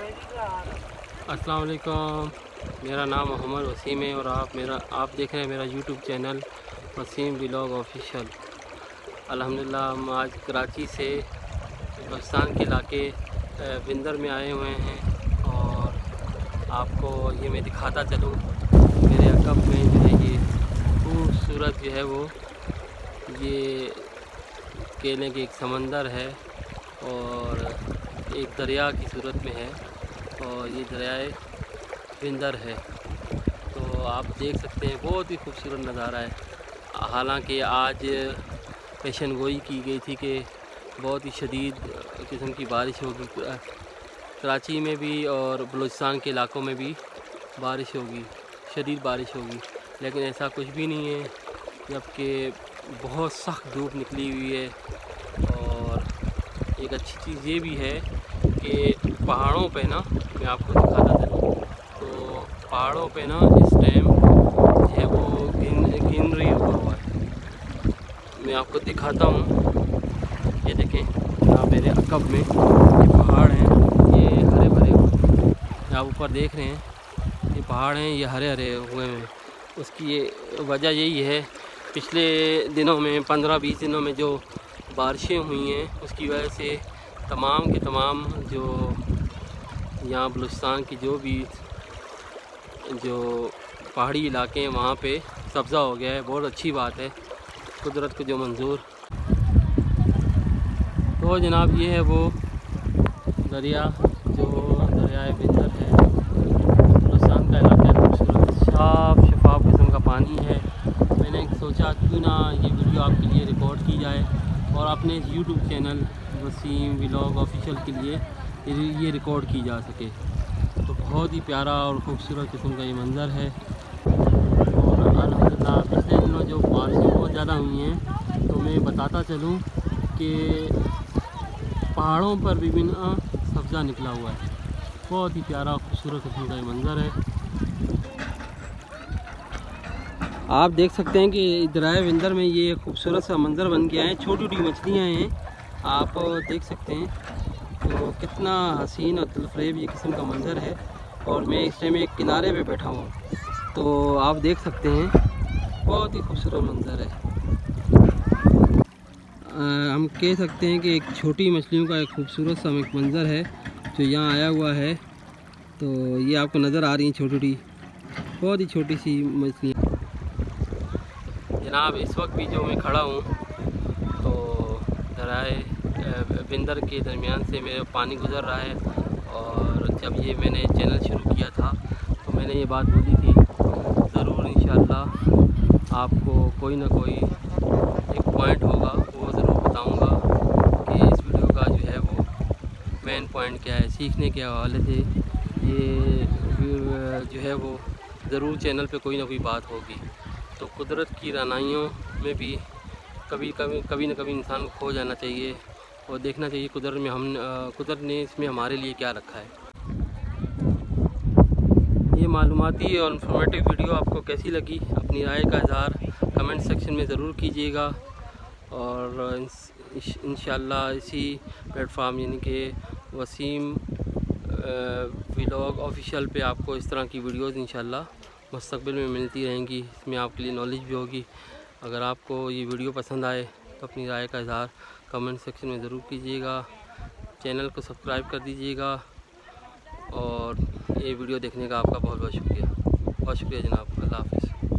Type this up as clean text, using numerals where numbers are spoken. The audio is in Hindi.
अस्सलाम वालेकुम। मेरा नाम मोहम्मद वसीम है और आप देख रहे हैं मेरा YouTube channel Wasim vlog official. अल्हम्दुलिल्लाह हम आज कराची से बलुचिस्तान के इलाके बिंदर में आए हुए हैं और आपको ये मैं दिखाता चलूँ। मेरे अकब में जो है ये खूबसूरत जो है वो ये केले के एक समंदर है और एक दरिया की सूरत में है और ये दरियाए बिंदर है। तो आप देख सकते हैं बहुत ही खूबसूरत नज़ारा है। हालांकि आज पेशन गोई की गई थी कि बहुत ही शदीद किस्म की बारिश होगी कराची में भी और बलूचिस्तान के इलाकों में भी बारिश होगी, शदीद बारिश होगी, लेकिन ऐसा कुछ भी नहीं है जबकि बहुत सख्त धूप निकली हुई है। और एक अच्छी चीज़ ये भी है कि पहाड़ों पे ना मैं आपको दिखाता चलूँ तो पहाड़ों पे ना इस टाइम जो है वो ग्रीनरी हुआ है। मैं आपको दिखाता हूँ, ये देखें यहाँ मेरे अकब में ये पहाड़ हैं, ये हरे भरे हुए हैं। आप ऊपर देख रहे हैं ये पहाड़ हैं, ये हरे हरे हुए हैं। उसकी ये वजह यही है पिछले दिनों में 15-20 दिनों में जो बारिशें हुई हैं उसकी वजह से तमाम के तमाम जो यहाँ बलूचिस्तान की जो पहाड़ी इलाके हैं वहाँ पे कब्ज़ा हो गया है। बहुत अच्छी बात है, कुदरत को जो मंजूर। तो जनाब ये है वो दरिया जो दरियाए बिंदर है, बलूचिस्तान का इलाका है। खूबसूरत साफ शफाफ किस्म का पानी है। मैंने सोचा क्यों ना ये वीडियो आपके लिए रिकॉर्ड की जाए और अपने YouTube channel Wasim vlog official के लिए ये रिकॉर्ड की जा सके। तो बहुत ही प्यारा और ख़ूबसूरत किस्म का ये मंज़र है। और अल्हम्दुलिल्लाह पिछले दिनों जो बारिशें बहुत ज़्यादा हुई हैं तो मैं बताता चलूँ कि पहाड़ों पर भी बिना सब्ज़ा निकला हुआ है। बहुत ही प्यारा खूबसूरत किस्म का ये मंज़र है। आप देख सकते हैं कि दरियाए बिंदर में ये खूबसूरत सा मंज़र बन गया है। छोटी छोटी मछलियाँ हैं, आप देख सकते हैं। तो कितना हसीन और दिलफरेब ये किस्म का मंज़र है। और मैं इस टाइम एक किनारे पे बैठा हूँ तो आप देख सकते हैं बहुत ही खूबसूरत मंज़र है। हम कह सकते हैं कि एक छोटी मछलियों का एक खूबसूरत सा एक मंज़र है जो यहाँ आया हुआ है। तो ये आपको नज़र आ रही हैं छोटी छोटी, बहुत ही छोटी सी मछलियाँ। जनाब इस वक्त भी जो मैं खड़ा हूँ तो दरियाए बिंदर के दरमियान से मेरा पानी गुज़र रहा है। और जब ये मैंने चैनल शुरू किया था तो मैंने ये बात बोली थी ज़रूर इंशाअल्लाह आपको कोई ना कोई एक पॉइंट होगा वो ज़रूर बताऊंगा कि इस वीडियो का जो है वो मेन पॉइंट क्या है। सीखने के हवाले से ये जो है वो ज़रूर चैनल पे कोई ना कोई बात होगी। तो कुदरत की रानाइयों में भी कभी ना कभी इंसान को खो जाना चाहिए और देखना चाहिए कुदरत ने इसमें हमारे लिए क्या रखा है। ये मालूमाती और इन्फॉर्मेटिव वीडियो आपको कैसी लगी अपनी राय का इज़हार कमेंट सेक्शन में ज़रूर कीजिएगा। और इंशाअल्लाह इसी प्लेटफॉर्म यानी कि वसीम व्लॉग ऑफिशियल पे आपको इस तरह की वीडियोज़ इंशाअल्लाह मुस्तक़बिल में मिलती रहेंगी। इसमें आपके लिए नॉलेज भी होगी। अगर आपको ये वीडियो पसंद आए तो अपनी राय का इज़हार कमेंट सेक्शन में ज़रूर कीजिएगा। चैनल को सब्सक्राइब कर दीजिएगा और ये वीडियो देखने का आपका बहुत बहुत शुक्रिया। बहुत शुक्रिया जनाब। अल्लाह हाफ़िज़।